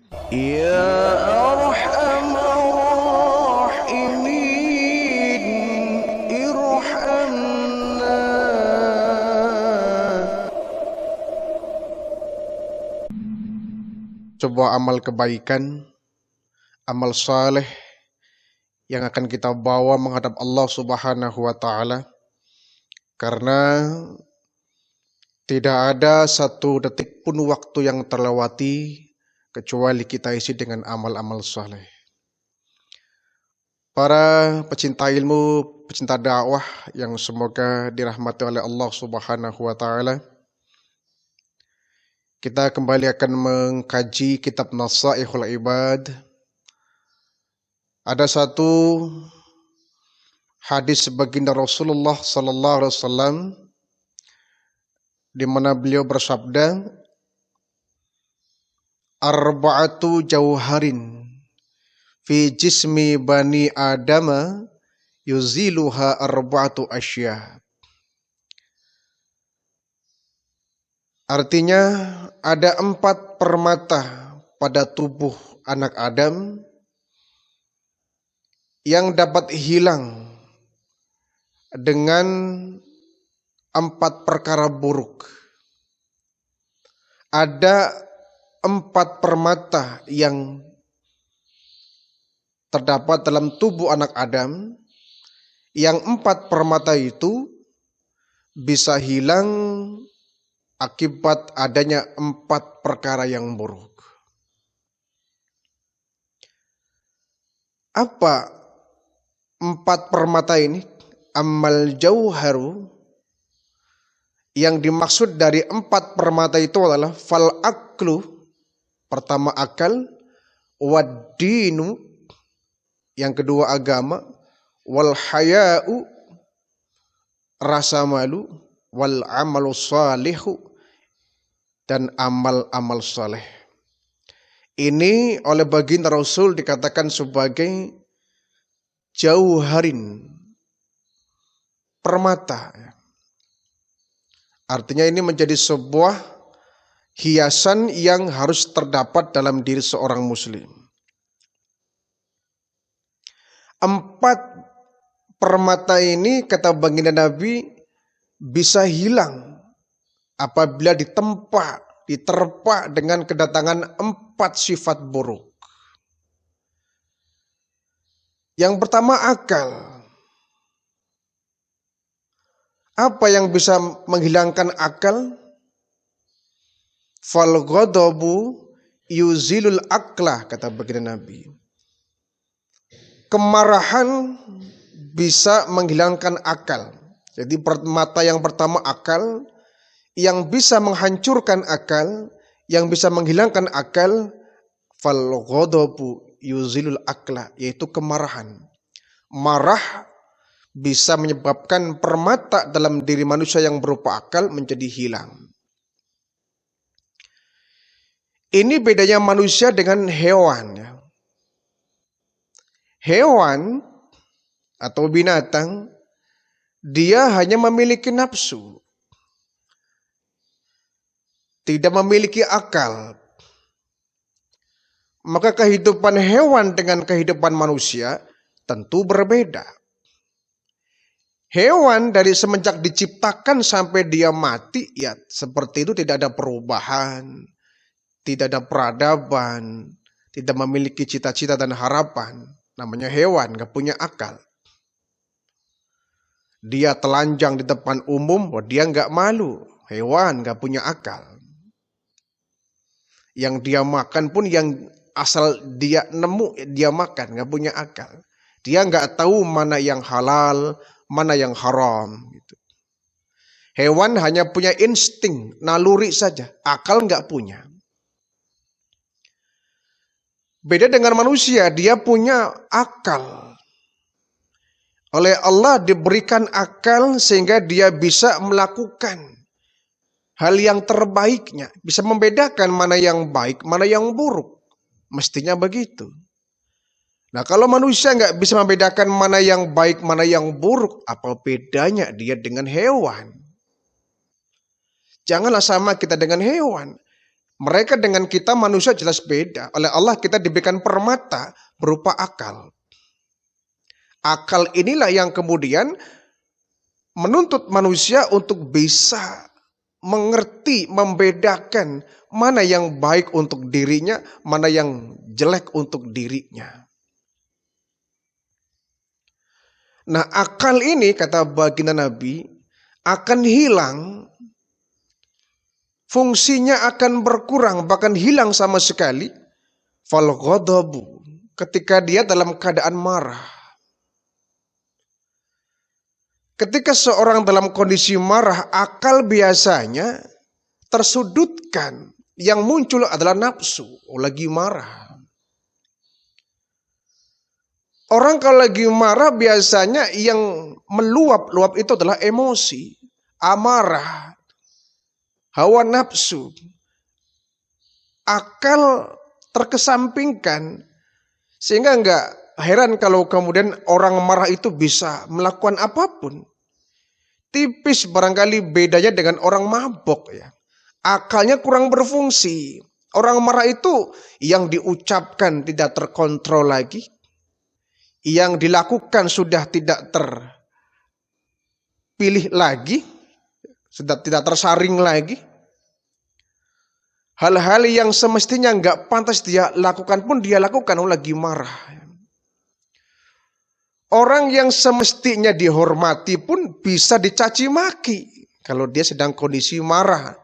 Ya Arhamar Rahimin, irhamna. Sebuah amal kebaikan, amal saleh yang akan kita bawa menghadap Allah Subhanahu wa taala, karena tidak ada satu detik pun waktu yang terlewati kecuali kita isi dengan amal-amal saleh. Para pecinta ilmu, pecinta dakwah yang semoga dirahmati oleh Allah Subhanahu wa taala, kita kembali akan mengkaji kitab Nasaihul Ibad. Ada satu hadis baginda Rasulullah sallallahu alaihi wasallam di mana beliau bersabda, arba'atu jauharin fi jismi bani adama yuziluha arba'atu asya. Artinya ada 4 permata pada tubuh anak Adam yang dapat hilang dengan 4 perkara buruk. Ada 4 permata yang terdapat dalam tubuh anak Adam, yang 4 permata itu bisa hilang akibat adanya 4 perkara yang buruk. Apa 4 permata ini? Amal jauharu, yang dimaksud dari 4 permata itu adalah fal aklu, pertama akal, waddinu, yang kedua agama, wal haya'u, rasa malu, wal amalu salihu, dan amal-amal saleh. Ini oleh baginda Rasul dikatakan sebagai jauharin, permata. Artinya ini menjadi sebuah hiasan yang harus terdapat dalam diri seorang muslim. 4 permata ini, kata baginda Nabi, bisa hilang apabila diterpa dengan kedatangan 4 sifat buruk. Yang pertama akal. Apa yang bisa menghilangkan akal? Fal ghadabu yuzilul akla, kata baginda Nabi. Kemarahan bisa menghilangkan akal. Jadi permata yang pertama akal, yang bisa menghancurkan akal, yang bisa menghilangkan akal, fal ghadabu yuzilul akla, yaitu kemarahan. Marah bisa menyebabkan permata dalam diri manusia yang berupa akal menjadi hilang. Ini bedanya manusia dengan hewan. Hewan atau binatang, dia hanya memiliki nafsu, tidak memiliki akal. Maka kehidupan hewan dengan kehidupan manusia tentu berbeda. Hewan dari semenjak diciptakan sampai dia mati, ya seperti itu, tidak ada perubahan, tidak ada peradaban, tidak memiliki cita-cita dan harapan. Namanya hewan, gak punya akal. Dia telanjang di depan umum, dia gak malu. Hewan gak punya akal. Yang dia makan pun yang asal dia nemu, dia makan, gak punya akal. Dia gak tahu mana yang halal, mana yang haram. Hewan hanya punya insting, naluri saja, akal gak punya. Beda dengan manusia, dia punya akal. Oleh Allah diberikan akal sehingga dia bisa melakukan hal yang terbaiknya, bisa membedakan mana yang baik, mana yang buruk. Mestinya begitu. Nah, kalau manusia nggak bisa membedakan mana yang baik, mana yang buruk, apa bedanya dia dengan hewan? Janganlah sama kita dengan hewan. Mereka dengan kita manusia jelas beda. Oleh Allah kita diberikan permata berupa akal. Akal inilah yang kemudian menuntut manusia untuk bisa mengerti, membedakan mana yang baik untuk dirinya, mana yang jelek untuk dirinya. Nah, akal ini kata baginda Nabi akan hilang, fungsinya akan berkurang, bahkan hilang sama sekali. Fal ghadabu, ketika dia dalam keadaan marah. Ketika seorang dalam kondisi marah, akal biasanya tersudutkan. Yang muncul adalah nafsu, lagi marah. Orang kalau lagi marah biasanya yang meluap itu adalah emosi, amarah, hawa nafsu. Akal terkesampingkan, sehingga enggak heran kalau kemudian orang marah itu bisa melakukan apapun. Tipis barangkali bedanya dengan orang mabok ya. Akalnya kurang berfungsi. Orang marah itu yang diucapkan tidak terkontrol lagi. Yang dilakukan sudah tidak terpilih lagi. Sudah tidak tersaring lagi. Hal-hal yang semestinya nggak pantas dia lakukan pun dia lakukan lagi marah. Orang yang semestinya dihormati pun bisa dicaci maki kalau dia sedang kondisi marah.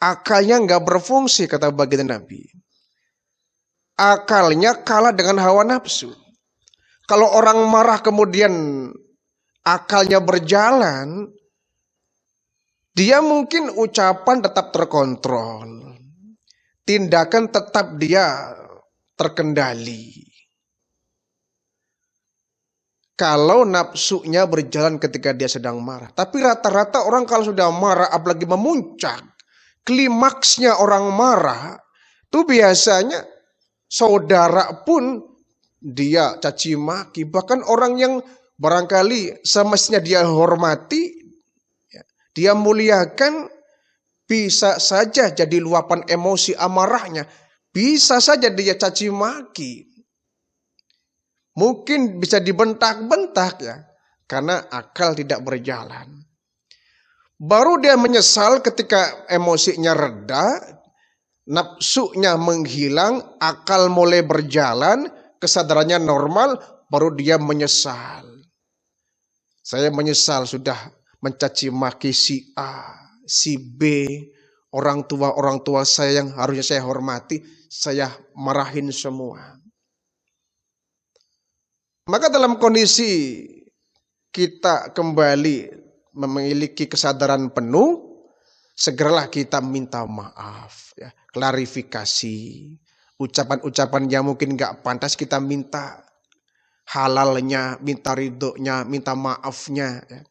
Akalnya nggak berfungsi kata baginda Nabi. Akalnya kalah dengan hawa nafsu. Kalau orang marah kemudian akalnya berjalan, dia mungkin ucapan tetap terkontrol. Tindakan tetap dia terkendali. Kalau nafsunya berjalan ketika dia sedang marah. Tapi rata-rata orang kalau sudah marah apalagi memuncak, klimaksnya orang marah, itu biasanya saudara pun dia caci maki. Bahkan orang yang barangkali semestinya dia hormati, dia muliakan, bisa saja jadi luapan emosi amarahnya. Bisa saja dia caci maki. Mungkin bisa dibentak-bentak ya. Karena akal tidak berjalan. Baru dia menyesal ketika emosinya reda, nafsunya menghilang, akal mulai berjalan, kesadarannya normal, baru dia menyesal. Saya menyesal sudah mencaci maki si A, si B, orang tua saya yang harusnya saya hormati, saya marahin semua. Maka dalam kondisi kita kembali memiliki kesadaran penuh, segeralah kita minta maaf, ya, klarifikasi, ucapan-ucapan yang mungkin gak pantas kita minta halalnya, minta ridhonya, minta maafnya. Ya.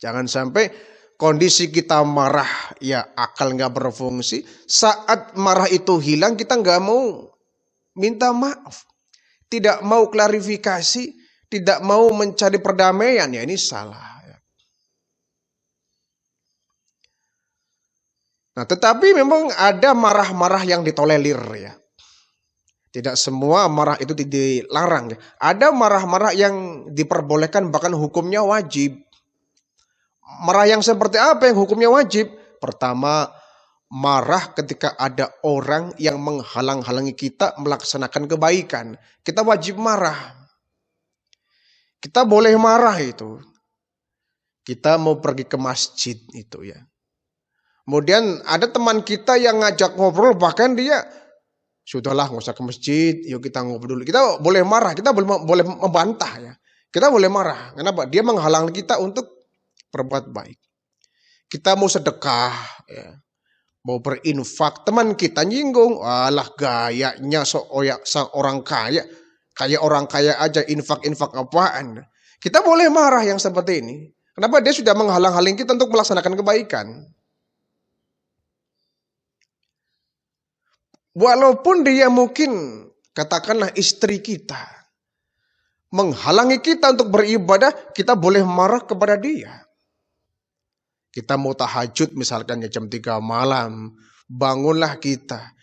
Jangan sampai kondisi kita marah, ya akal gak berfungsi, saat marah itu hilang kita gak mau minta maaf, tidak mau klarifikasi, tidak mau mencari perdamaian, ya ini salah. Nah, tetapi memang ada marah-marah yang ditolerir ya. Tidak semua marah itu dilarang ya. Ada marah-marah yang diperbolehkan bahkan hukumnya wajib. Marah yang seperti apa yang hukumnya wajib? Pertama, marah ketika ada orang yang menghalang-halangi kita melaksanakan kebaikan. Kita wajib marah. Kita boleh marah itu. Kita mau pergi ke masjid itu ya. Kemudian ada teman kita yang ngajak ngobrol, bahkan dia, sudahlah nggak usah ke masjid, yuk kita ngobrol dulu. Kita boleh marah, kita boleh membantah ya. Kita boleh marah. Kenapa? Dia menghalang kita untuk berbuat baik. Kita mau sedekah, ya. Mau berinfak, teman kita nyinggung, alah gayanya seorang kaya. Kayak orang kaya aja infak-infak apaan. Kita boleh marah yang seperti ini. Kenapa? Dia sudah menghalang-halangi kita untuk melaksanakan kebaikan. Walaupun dia mungkin, katakanlah istri kita, menghalangi kita untuk beribadah, kita boleh marah kepada dia. Kita mau tahajud misalkan ya jam 3 malam, Bangunlah kita.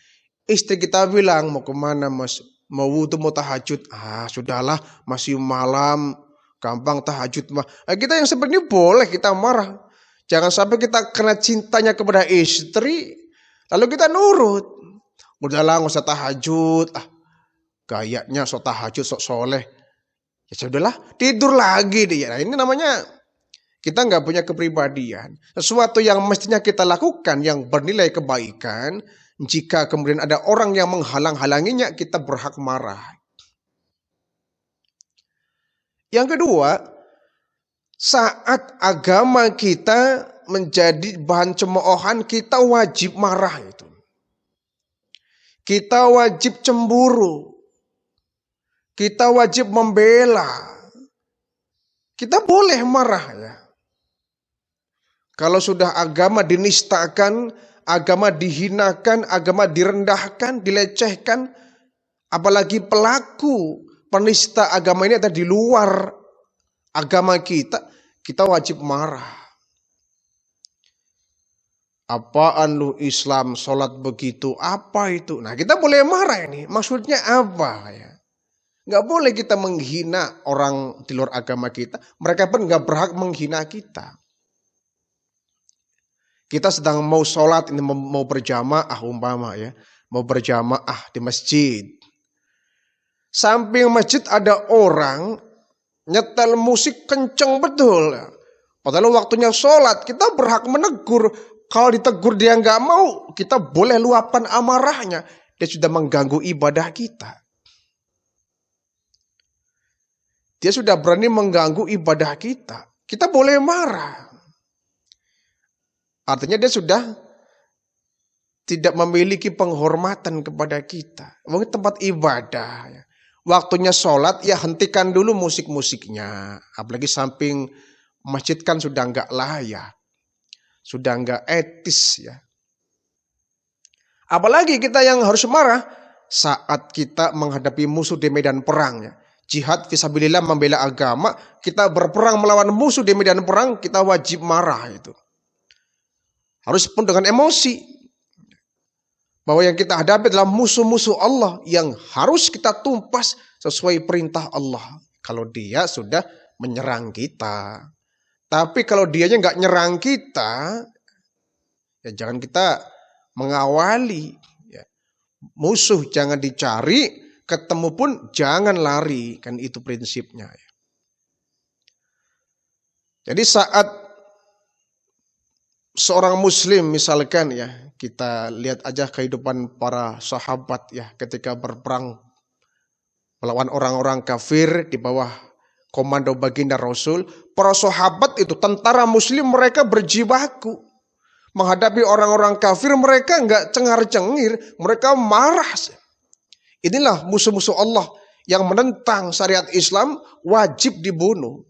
Istri kita bilang, mau kemana mas? Mau wudu, mau tahajud. Sudahlah, masih malam. Gampang tahajud mah. Kita yang seperti ini boleh kita marah. Jangan sampai kita kena cintanya kepada istri, lalu kita nurut. Udahlah, nggak usah tahajud. Gayanya sok tahajud, sok soleh. Ya sudahlah, tidur lagi dia. Nah, ini namanya kita nggak punya kepribadian. Sesuatu yang mestinya kita lakukan yang bernilai kebaikan, jika kemudian ada orang yang menghalang-halanginya, kita berhak marah. Yang kedua, saat agama kita menjadi bahan cemoohan, kita wajib marah itu. Kita wajib cemburu. Kita wajib membela. Kita boleh marah ya. Kalau sudah agama dinistakan, agama dihinakan, agama direndahkan, dilecehkan, apalagi pelaku penista agama ini ada di luar agama kita wajib marah. Apaan lu Islam, sholat begitu, apa itu? Nah kita boleh marah ini, maksudnya apa ya? Nggak boleh kita menghina orang di luar agama kita, mereka pun nggak berhak menghina kita. Kita sedang mau sholat, ini mau berjamaah umpama ya, mau berjamaah di masjid. Samping masjid ada orang nyetel musik kenceng betul. Padahal waktunya sholat, kita berhak menegur. Kalau ditegur dia nggak mau, kita boleh luapkan amarahnya. Dia sudah mengganggu ibadah kita. Dia sudah berani mengganggu ibadah kita. Kita boleh marah. Artinya dia sudah tidak memiliki penghormatan kepada kita. Mungkin tempat ibadah. Waktunya sholat, ya hentikan dulu musik-musiknya. Apalagi samping masjid kan sudah nggak layak. Sudah nggak etis ya. Apalagi kita yang harus marah saat kita menghadapi musuh di medan perang ya. Jihad fisabilillah, membela agama, kita berperang melawan musuh di medan perang, kita wajib marah itu. Harus pun dengan emosi. Bahwa yang kita hadapi adalah musuh-musuh Allah yang harus kita tumpas sesuai perintah Allah. Kalau dia sudah menyerang kita. Tapi kalau dianya nggak nyerang kita, ya jangan kita mengawali. Ya. Musuh jangan dicari, ketemu pun jangan lari. Kan itu prinsipnya. Ya. Jadi saat seorang muslim misalkan ya, kita lihat aja kehidupan para sahabat ya ketika berperang melawan orang-orang kafir di bawah komando baginda Rasul. Para sahabat itu tentara muslim, mereka berjibaku. Menghadapi orang-orang kafir mereka nggak cengar-cengir, mereka marah. Inilah musuh-musuh Allah yang menentang syariat Islam, wajib dibunuh.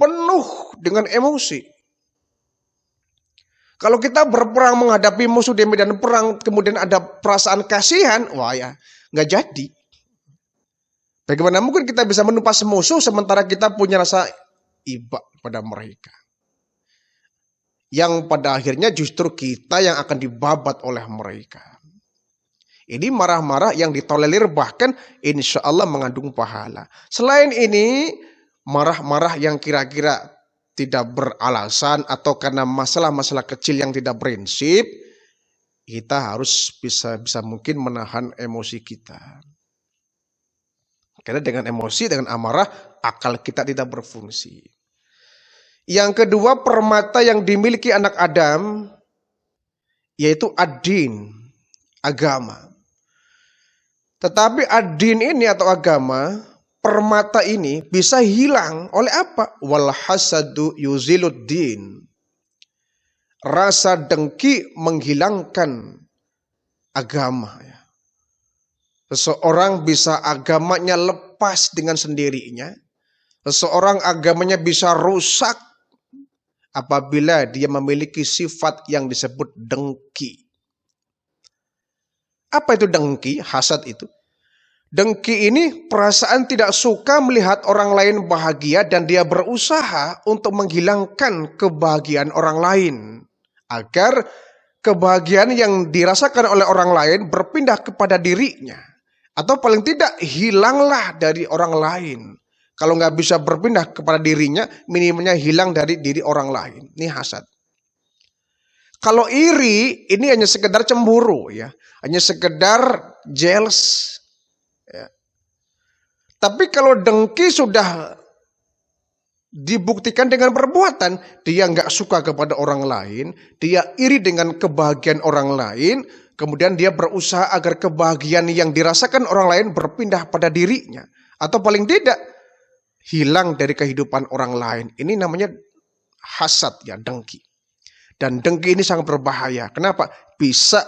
Penuh dengan emosi. Kalau kita berperang menghadapi musuh di medan perang, kemudian ada perasaan kasihan, wah ya, nggak jadi. Bagaimana mungkin kita bisa menumpas musuh sementara kita punya rasa iba pada mereka? Yang pada akhirnya justru kita yang akan dibabat oleh mereka. Ini marah-marah yang ditolerir bahkan insya Allah mengandung pahala. Selain ini, marah-marah yang kira-kira tidak beralasan atau karena masalah-masalah kecil yang tidak prinsip, kita harus bisa mungkin menahan emosi kita. Karena dengan emosi, dengan amarah, akal kita tidak berfungsi. Yang kedua, permata yang dimiliki anak Adam, yaitu ad-din, agama. Tetapi ad-din ini atau agama, permata ini bisa hilang oleh apa? Wal hasadu yuziluddin. Rasa dengki menghilangkan agama. Seseorang bisa agamanya lepas dengan sendirinya. Seseorang agamanya bisa rusak apabila dia memiliki sifat yang disebut dengki. Apa itu dengki? Hasad itu. Dengki ini perasaan tidak suka melihat orang lain bahagia dan dia berusaha untuk menghilangkan kebahagiaan orang lain agar kebahagiaan yang dirasakan oleh orang lain berpindah kepada dirinya. Atau paling tidak hilanglah dari orang lain. Kalau nggak bisa berpindah kepada dirinya, minimalnya hilang dari diri orang lain. Ini hasad. Kalau iri, ini hanya sekedar cemburu, ya, hanya sekedar jealous. Ya. Tapi kalau dengki sudah dibuktikan dengan perbuatan, dia nggak suka kepada orang lain, dia iri dengan kebahagiaan orang lain, kemudian dia berusaha agar kebahagiaan yang dirasakan orang lain berpindah pada dirinya, atau paling tidak hilang dari kehidupan orang lain. Ini namanya hasad, ya, dengki. Dan dengki ini sangat berbahaya. Kenapa? Bisa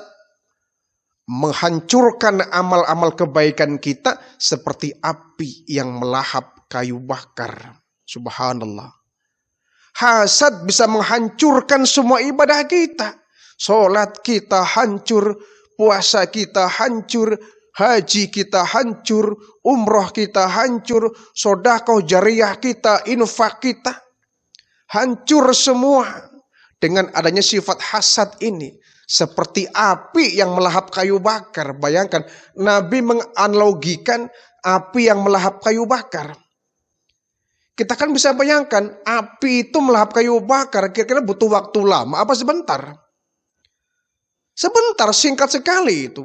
menghancurkan amal-amal kebaikan kita seperti api yang melahap kayu bakar. Subhanallah. Hasad bisa menghancurkan semua ibadah kita. Salat kita hancur, puasa kita hancur, haji kita hancur, umroh kita hancur, sedekah jariyah kita, infak kita hancur semua. Dengan adanya sifat hasad ini, seperti api yang melahap kayu bakar. Bayangkan, Nabi menganalogikan api yang melahap kayu bakar. Kita kan bisa bayangkan, api itu melahap kayu bakar, kira-kira butuh waktu lama apa sebentar? Sebentar, singkat sekali itu.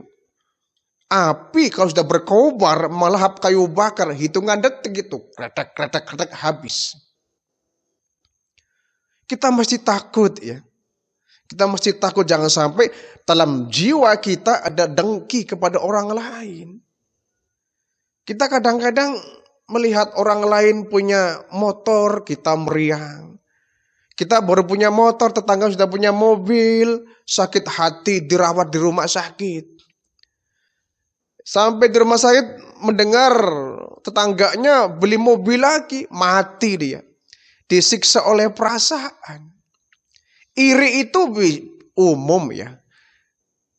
Api kalau sudah berkobar melahap kayu bakar, hitungan detik itu, kretek habis. Kita mesti takut, ya. Kita mesti takut jangan sampai dalam jiwa kita ada dengki kepada orang lain. Kita kadang-kadang melihat orang lain punya motor, kita meriang. Kita baru punya motor, tetangga sudah punya mobil, sakit hati dirawat di rumah sakit. Sampai di rumah sakit mendengar tetangganya beli mobil lagi, mati dia. Disiksa oleh perasaan. Iri itu umum, ya,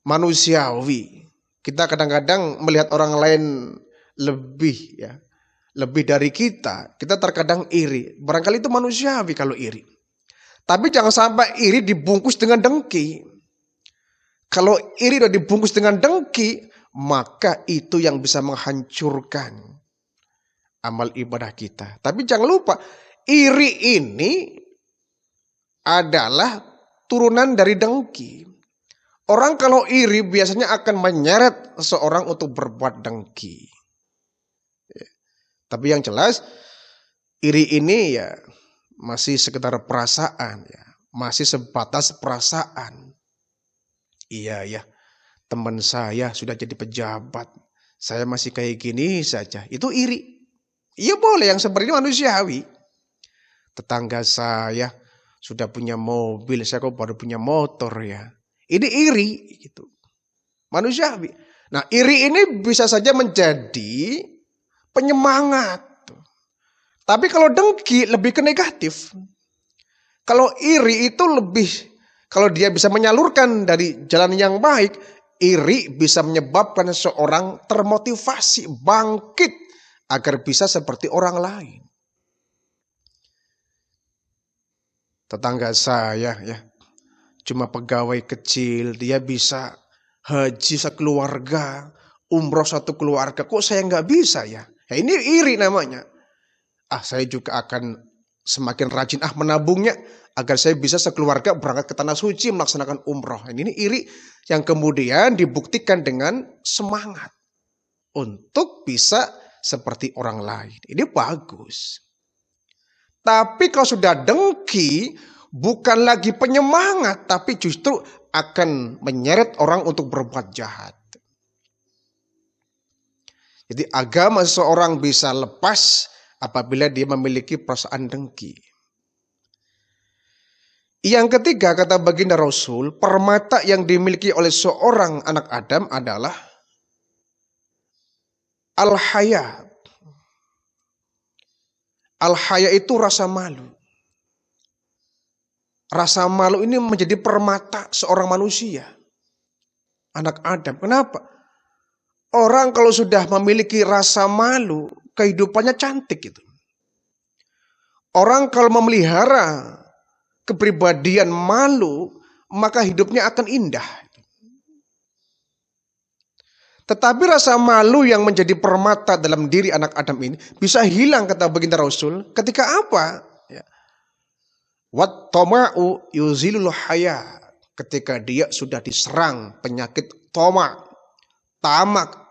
manusiawi. Kita kadang-kadang melihat orang lain lebih, ya, lebih dari kita. Kita terkadang iri. Barangkali itu manusiawi kalau iri. Tapi jangan sampai iri dibungkus dengan dengki. Kalau iri sudah dibungkus dengan dengki, maka itu yang bisa menghancurkan amal ibadah kita. Tapi jangan lupa, iri ini adalah turunan dari dengki. Orang kalau iri biasanya akan menyeret seseorang untuk berbuat dengki. Tapi yang jelas, iri ini ya masih sekedar perasaan, ya, masih sebatas perasaan. Iya ya, teman saya sudah jadi pejabat, saya masih kayak gini saja. Itu iri. Iya boleh, yang seperti ini manusiawi. Tetangga saya sudah punya mobil, saya kok baru punya motor, ya. Ini iri, gitu. Manusiawi. Nah, iri ini bisa saja menjadi penyemangat. Tapi kalau dengki lebih ke negatif. Kalau iri itu lebih, kalau dia bisa menyalurkan dari jalan yang baik, iri bisa menyebabkan seorang termotivasi, bangkit agar bisa seperti orang lain. Tetangga saya, ya, cuma pegawai kecil, dia bisa haji sekeluarga, umroh satu keluarga, kok saya nggak bisa, ya? Ya ini iri namanya. Saya juga akan semakin rajin menabungnya agar saya bisa sekeluarga berangkat ke tanah suci melaksanakan umroh. Ini iri yang kemudian dibuktikan dengan semangat untuk bisa seperti orang lain. Ini bagus. Tapi kalau sudah dengki, bukan lagi penyemangat, tapi justru akan menyeret orang untuk berbuat jahat. Jadi agama seseorang bisa lepas apabila dia memiliki perasaan dengki. Yang ketiga, kata baginda Rasul, permata yang dimiliki oleh seorang anak Adam adalah al-haya. Al-haya itu rasa malu. Rasa malu ini menjadi permata seorang manusia, anak Adam. Kenapa? Orang kalau sudah memiliki rasa malu, kehidupannya cantik gitu. Orang kalau memelihara kepribadian malu, maka hidupnya akan indah. Tetapi rasa malu yang menjadi permata dalam diri anak Adam ini bisa hilang, kata baginda Rasul, ketika apa? Wat toma'u yuzilul haya. Ketika dia sudah diserang penyakit tamak,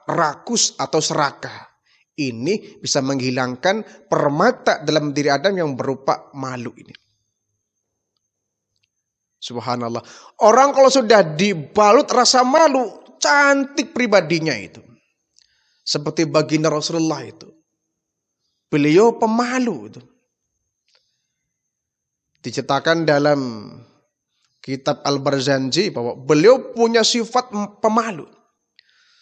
rakus atau serakah. Ini bisa menghilangkan permata dalam diri Adam yang berupa malu ini. Subhanallah. Orang kalau sudah dibalut rasa malu, cantik pribadinya itu. Seperti baginda Rasulullah itu. Beliau pemalu itu. Diceritakan dalam kitab Al-Barzanji bahwa beliau punya sifat pemalu.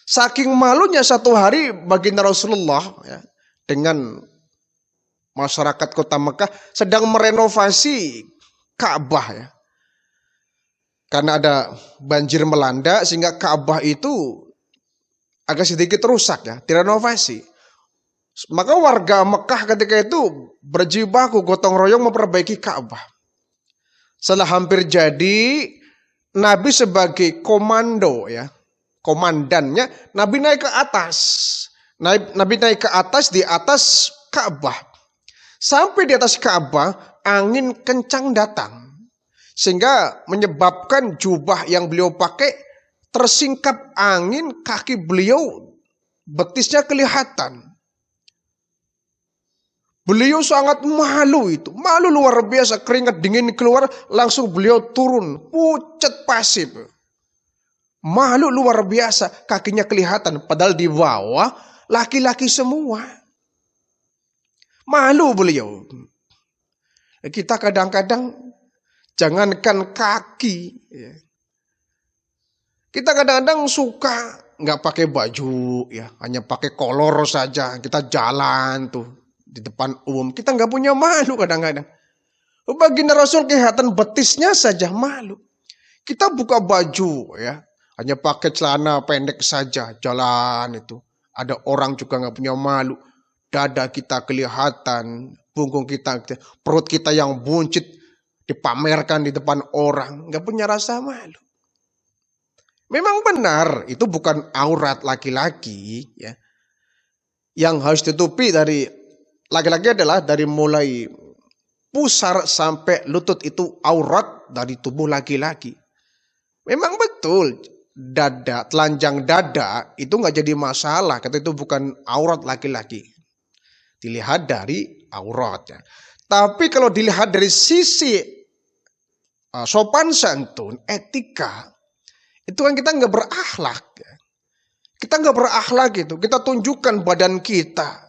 Saking malunya satu hari baginda Rasulullah ya, dengan masyarakat kota Mekah sedang merenovasi Ka'bah ya. Karena ada banjir melanda sehingga Ka'bah itu agak sedikit rusak ya, direnovasi. Maka warga Mekah ketika itu berjibaku gotong royong memperbaiki Ka'bah. Setelah hampir jadi, Nabi sebagai komando ya, komandannya, Nabi naik ke atas. Nabi naik ke atas di atas Ka'bah. Sampai di atas Ka'bah, angin kencang datang. Sehingga menyebabkan jubah yang beliau pakai tersingkap angin, kaki beliau, betisnya kelihatan. Beliau sangat malu itu. Malu luar biasa. Keringat dingin keluar. Langsung beliau turun. Pucat pasif. Malu luar biasa. Kakinya kelihatan. Padahal di bawah laki-laki semua. Malu beliau. Kita kadang-kadang jangankan kaki. Kita kadang-kadang suka nggak pakai baju. Ya, hanya pakai kolor saja. Kita jalan tuh. Di depan umum, kita nggak punya malu kadang-kadang. Baginda Rasul kelihatan betisnya saja malu. Kita buka baju ya, hanya pakai celana pendek saja jalan itu. Ada orang juga nggak punya malu. Dada kita kelihatan, punggung kita, perut kita yang buncit dipamerkan di depan orang, nggak punya rasa malu. Memang benar itu bukan aurat laki-laki ya. Yang harus ditutupi dari laki-laki adalah dari mulai pusar sampai lutut itu aurat dari tubuh laki-laki. Memang betul dada, telanjang dada itu nggak jadi masalah. Kata itu bukan aurat laki-laki. Dilihat dari auratnya. Tapi kalau dilihat dari sisi sopan santun, etika, itu kan kita nggak berakhlak. Kita nggak berakhlak gitu. Kita tunjukkan badan kita.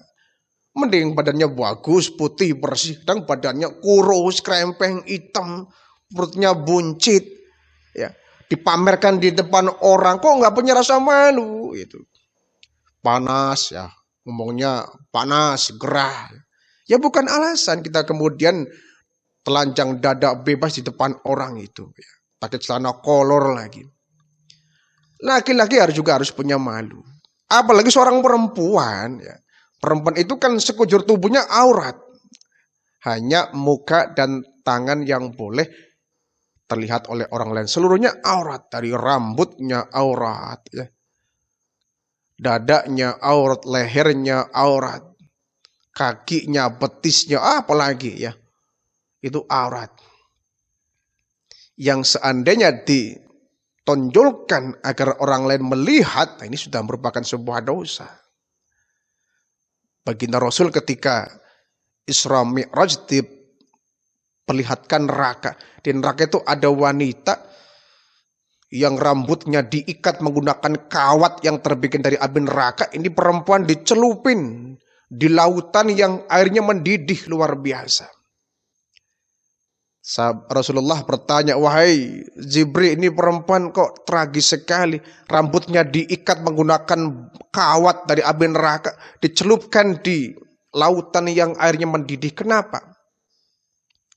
Mending badannya bagus, putih, bersih. Dan badannya kurus, krempeng, hitam. Perutnya buncit. Ya, dipamerkan di depan orang. Kok nggak punya rasa malu? Gitu. Panas ya. Ngomongnya panas, gerah. Ya bukan alasan kita kemudian telanjang dada bebas di depan orang itu. Ya. Pakai celana kolor lagi. Laki-laki juga harus punya malu. Apalagi seorang perempuan ya. Perempuan itu kan sekujur tubuhnya aurat. Hanya muka dan tangan yang boleh terlihat oleh orang lain. Seluruhnya aurat. Dari rambutnya aurat. Ya. Dadanya aurat. Lehernya aurat. Kakinya, betisnya, apalagi ya. Itu aurat. Yang seandainya ditonjolkan agar orang lain melihat. Nah ini sudah merupakan sebuah dosa. Baginda Rasul ketika Isra Mi'raj diperlihatkan neraka. Di neraka itu ada wanita yang rambutnya diikat menggunakan kawat yang terbikin dari api neraka. Ini perempuan dicelupin di lautan yang airnya mendidih luar biasa. Rasulullah bertanya, wahai Jibril, ini perempuan kok tragis sekali. Rambutnya diikat menggunakan kawat dari api neraka. Dicelupkan di lautan yang airnya mendidih. Kenapa?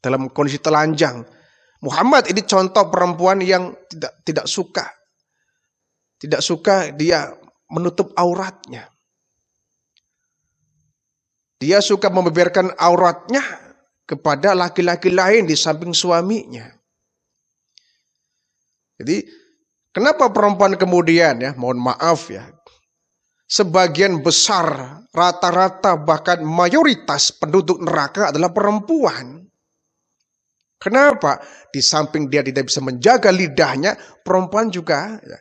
Dalam kondisi telanjang. Muhammad ini contoh perempuan yang tidak suka. Tidak suka dia menutup auratnya. Dia suka membeberkan auratnya kepada laki-laki lain di samping suaminya. Jadi kenapa perempuan kemudian ya, mohon maaf ya, sebagian besar, rata-rata bahkan mayoritas penduduk neraka adalah perempuan. Kenapa? Di samping dia tidak bisa menjaga lidahnya, perempuan juga ya,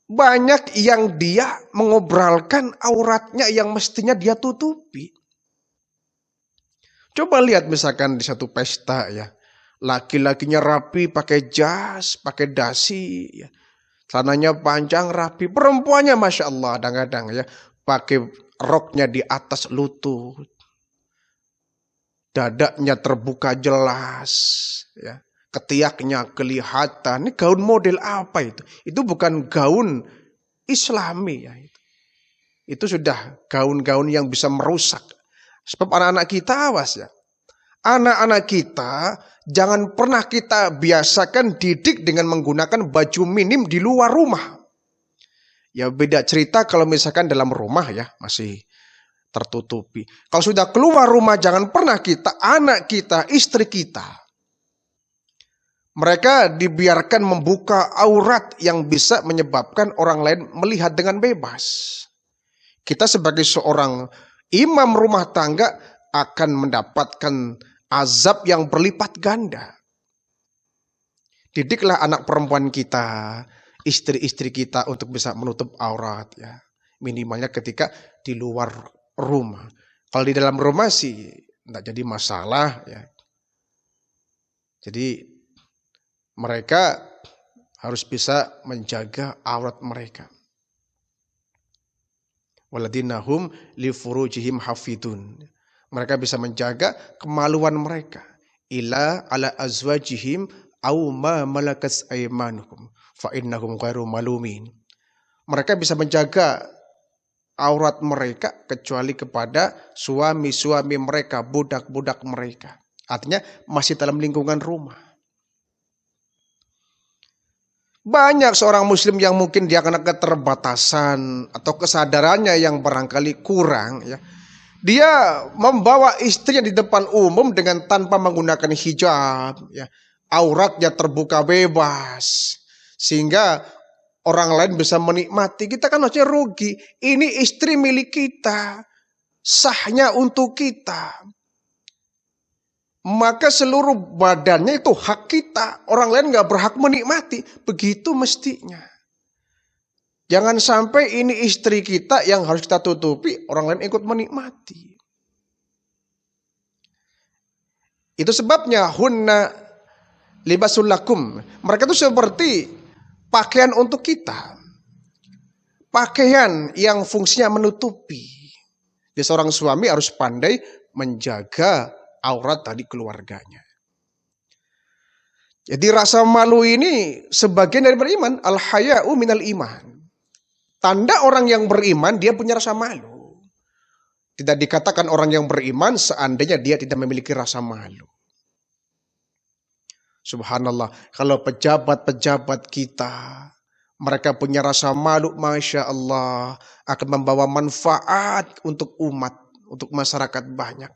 banyak yang dia mengobralkan auratnya yang mestinya dia tutupi. Coba lihat misalkan di satu pesta ya, laki-lakinya rapi pakai jas, pakai dasi ya. Celananya panjang rapi, perempuannya Masya Allah kadang-kadang ya, pakai roknya di atas lutut, dadanya terbuka jelas, ya, ketiaknya kelihatan. Ini gaun model apa itu? Itu bukan gaun Islami ya. Itu sudah gaun-gaun yang bisa merusak. Sebab anak-anak kita awas ya. Anak-anak kita jangan pernah kita biasakan didik dengan menggunakan baju minim di luar rumah. Ya beda cerita kalau misalkan dalam rumah ya masih tertutupi. Kalau sudah keluar rumah jangan pernah kita, anak kita, istri kita, mereka dibiarkan membuka aurat yang bisa menyebabkan orang lain melihat dengan bebas. Kita sebagai seorang imam rumah tangga akan mendapatkan azab yang berlipat ganda. Didiklah anak perempuan kita, istri-istri kita untuk bisa menutup aurat ya. Minimalnya ketika di luar rumah. Kalau di dalam rumah sih tidak jadi masalah ya. Jadi mereka harus bisa menjaga aurat mereka. Waladinahum li furujihim hafidun. Mereka bisa menjaga kemaluan mereka. Ila ala azwajihim au ma malakas aymanuhum fa innahum ghairu malumin. Mereka bisa menjaga aurat mereka kecuali kepada suami-suami mereka, budak-budak mereka. Artinya masih dalam lingkungan rumah. Banyak seorang muslim yang mungkin dia kena keterbatasan atau kesadarannya yang barangkali kurang ya. Dia membawa istrinya di depan umum dengan tanpa menggunakan hijab ya. Auratnya terbuka bebas sehingga orang lain bisa menikmati. Kita kan harusnya rugi. Ini istri milik kita, sahnya untuk kita. Maka seluruh badannya itu hak kita. Orang lain gak berhak menikmati. Begitu mestinya. Jangan sampai ini istri kita yang harus kita tutupi, orang lain ikut menikmati. Itu sebabnya hunna libasul lakum. Mereka itu seperti pakaian untuk kita. Pakaian yang fungsinya menutupi. Jadi seorang suami harus pandai menjaga aurat tadi keluarganya. Jadi rasa malu ini sebagian dari beriman. Al-haya'u minal iman. Tanda orang yang beriman, dia punya rasa malu. Tidak dikatakan orang yang beriman seandainya dia tidak memiliki rasa malu. Subhanallah, kalau pejabat-pejabat kita, mereka punya rasa malu, Masya Allah, akan membawa manfaat untuk umat, untuk masyarakat banyak.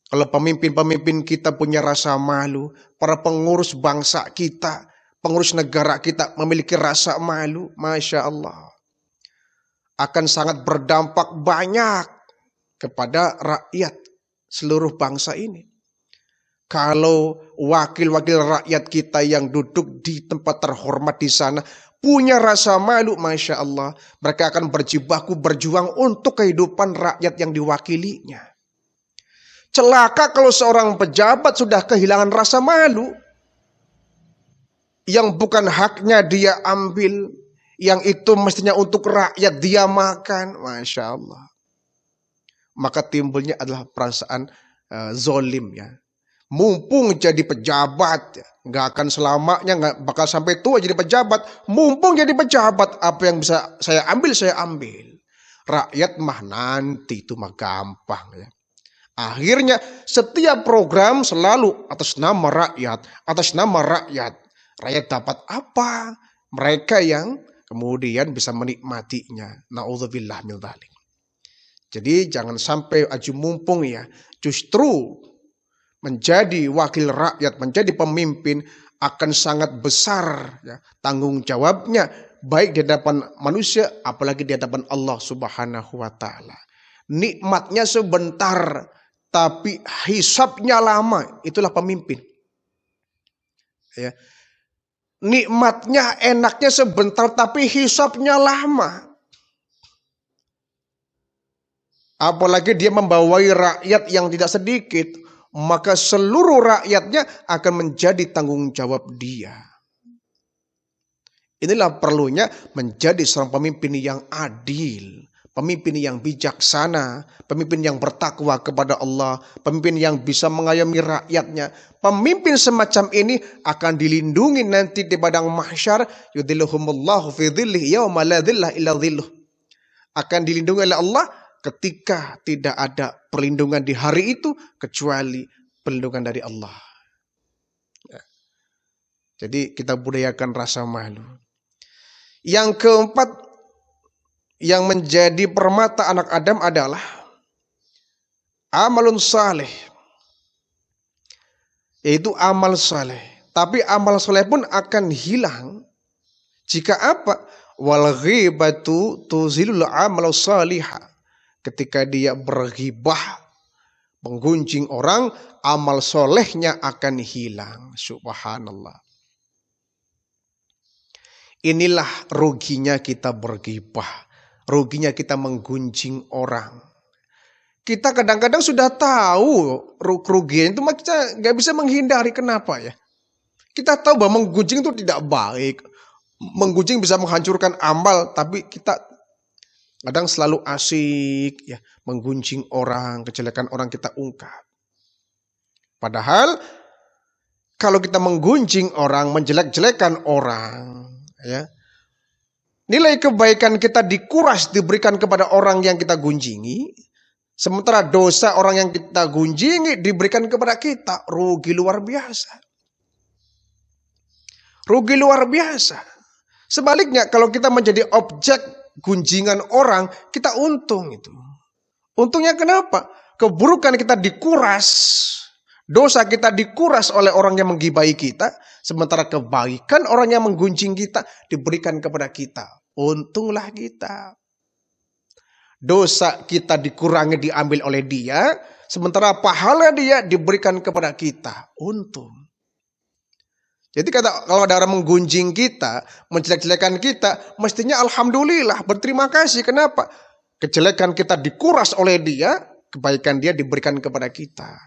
Kalau pemimpin-pemimpin kita punya rasa malu, para pengurus bangsa kita, pengurus negara kita memiliki rasa malu, Masya Allah, akan sangat berdampak banyak kepada rakyat seluruh bangsa ini. Kalau wakil-wakil rakyat kita yang duduk di tempat terhormat di sana punya rasa malu, Masya Allah, mereka akan berjibaku berjuang untuk kehidupan rakyat yang diwakilinya. Celaka kalau seorang pejabat sudah kehilangan rasa malu, yang bukan haknya dia ambil, yang itu mestinya untuk rakyat dia makan, Masya Allah. Maka timbulnya adalah perasaan zolim ya. Mumpung jadi pejabat, nggak akan selamanya, nggak bakal sampai tua jadi pejabat. Mumpung jadi pejabat, apa yang bisa saya ambil, saya ambil. Rakyat mah nanti itu mah gampang ya. Akhirnya setiap program selalu atas nama rakyat, atas nama rakyat. Rakyat dapat apa? Mereka yang kemudian bisa menikmatinya. Na'udzubillah min dzalik. Jadi jangan sampai aju mumpung ya. Justru menjadi wakil rakyat, menjadi pemimpin akan sangat besar ya, tanggung jawabnya baik di hadapan manusia apalagi di hadapan Allah Subhanahu wa taala. Nikmatnya sebentar tapi hisabnya lama, itulah pemimpin. Ya. Nikmatnya enaknya sebentar tapi hisabnya lama. Apalagi dia membawai rakyat yang tidak sedikit, maka seluruh rakyatnya akan menjadi tanggung jawab dia. Inilah perlunya menjadi seorang pemimpin yang adil, pemimpin yang bijaksana, pemimpin yang bertakwa kepada Allah, pemimpin yang bisa mengayomi rakyatnya. Pemimpin semacam ini akan dilindungi nanti di padang mahsyar, yudhilluhumullahu fi dhillihi yauma la dhilla illa dhilluh. Akan dilindungi oleh Allah ketika tidak ada perlindungan di hari itu kecuali perlindungan dari Allah. Ya. Jadi kita budayakan rasa malu. Yang keempat yang menjadi permata anak Adam adalah amalun saleh, yaitu amal saleh. Tapi amal saleh pun akan hilang jika apa? Wal ghibatu tuzilul amal salihah. Ketika dia berghibah, menggunjing orang, amal solehnya akan hilang. Subhanallah. Inilah ruginya kita berghibah. Ruginya kita menggunjing orang. Kita kadang-kadang sudah tahu kerugian itu, maka kita nggak bisa menghindari. Kenapa ya? Kita tahu bahwa menggunjing itu tidak baik. Menggunjing bisa menghancurkan amal, tapi kita kadang selalu asik ya menggunjing orang, kejelekan orang kita ungkap. Padahal kalau kita menggunjing orang, menjelek-jelekan orang, ya, nilai kebaikan kita dikuras diberikan kepada orang yang kita gunjingi, sementara dosa orang yang kita gunjingi diberikan kepada kita. Rugi luar biasa. Rugi luar biasa. Sebaliknya kalau kita menjadi objek gunjingan orang, kita untung itu. Untungnya kenapa? Keburukan kita dikuras, dosa kita dikuras oleh orang yang menggibahi kita, sementara kebaikan orang yang menggunjing kita diberikan kepada kita. Untunglah kita. Dosa kita dikurangi, diambil oleh dia, sementara pahala dia diberikan kepada kita. Untung. Jadi kalau ada orang menggunjing kita, menjelek-jelekan kita, mestinya alhamdulillah, berterima kasih. Kenapa? Kejelekan kita dikuras oleh dia, kebaikan dia diberikan kepada kita.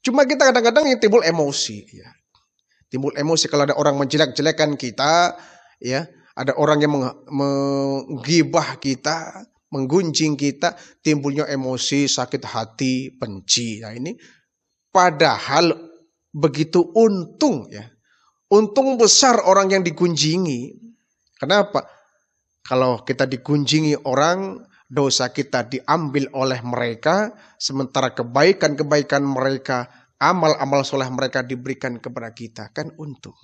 Cuma kita kadang-kadang yang timbul emosi. Ya. Timbul emosi kalau ada orang menjelek-jelekan kita, ya, ada orang yang menggibah kita, menggunjing kita, timbulnya emosi, sakit hati, benci. Nah ini padahal begitu untung ya. Untung besar orang yang digunjingi. Kenapa? Kalau kita digunjingi orang, dosa kita diambil oleh mereka, sementara kebaikan-kebaikan mereka, amal-amal soleh mereka diberikan kepada kita. Kan untung.